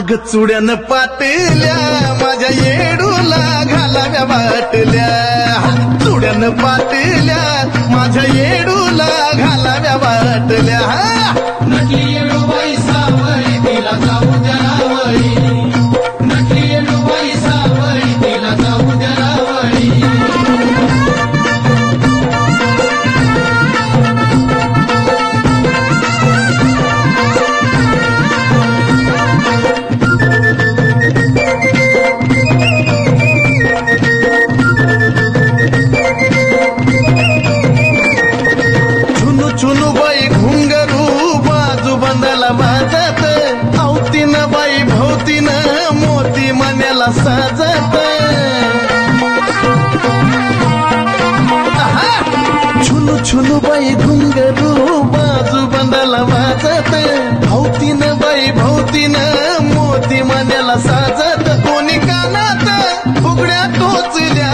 अग चुड्यानं पाटल्या माझ्या येडूला घालाव्या वाटल्या, चुड्यानं पाटल्या माझ्या येडूला घालाव्या वाटल्या। नकली येडूबाई सावळी तिला जाऊ द्या रावळी, नकली येडूबाई सावळी तिला जाऊ द्या रावळी। चुनू बाई घुंगरू बाजू बंदाला वाजत, अवतीन बाई भोवतीन मोती मण्याला साजत। छुनू बाई घुंगरू बाजू बंदाला वाजत, भोवतीन बाई भोवतीन मोती मण्याला साजत। दोन्ही कानात उघड्या टोचल्या,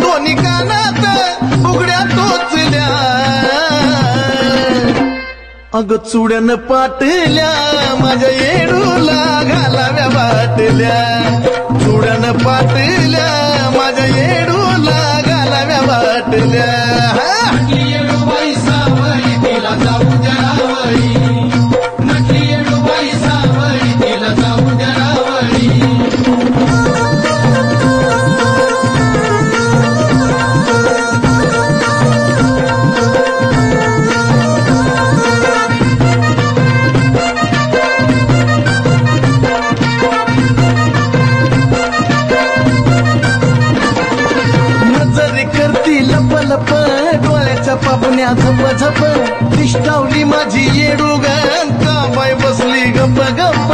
दोन्ही कानात उघड्या टोचल्या। अग चुड्यानं पाटल्या माझ्या येडूला घालाव्या वाटल्या, चुड्यानं पाटल्या माझ्या येडूला घालाव्या वाटल्या। नकली येडूबाई सावळी तिला जाऊ द्या रावळी, नकली येडूबाई सावळी तिला जाऊ द्या रावळी। लप डोळ्याच्या पापण्या झप झप, दिष्टावली माझी येडू ग का बाय बसली गप गप।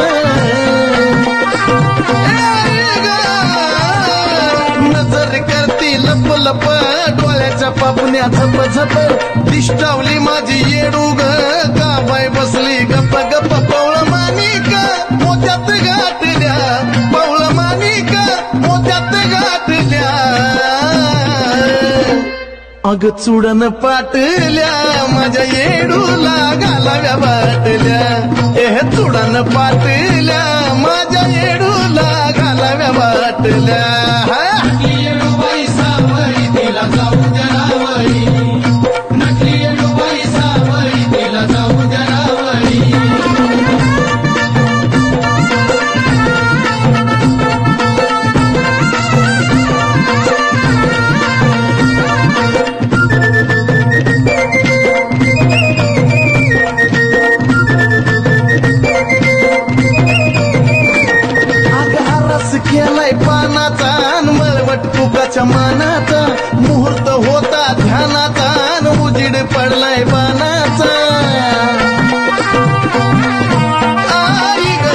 नजर करती लप लप डोळ्याच्या पापण्या झप झप, दिष्टावली माझी येडू ग का बाय बसली गप गप। पवळ मानिक मोत्यात गाठल्या, पवळ मानिक मोत्यात गाठल्या। अग चुडन पाटल्या माझ्या येडूला घालाव्या वाटल्या, एह चुडन पाटल्या माझ्या येडूला घालाव्या वाटल्या। नकली येडूबाई सावळी तिला जाऊ द्या रावळी, नकली येडूबाई सावळी तिला जाऊ द्या रावळी। केलाय पानाचा मळवट कुकाच्या मानाचा, मुहूर्त होता ध्यानाचा उजीड पडलाय बाणाचा। आई ग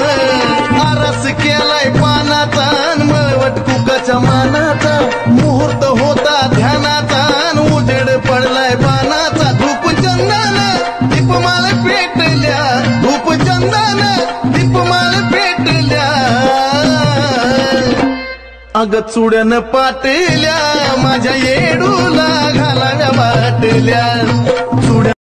आरस केलाय पानाचा मळवट कुकाच्या मानाचा, मुहूर्त होता ध्यानाचा उजेड पडलाय बाणाचा। धूप चंदन दीपमाळ पेटल्या, धूप चंदन दीपमाळ पेटल्या। अग चुड्यानं पाटल्या माझ्या येडूला घालाव्या वाटल्या,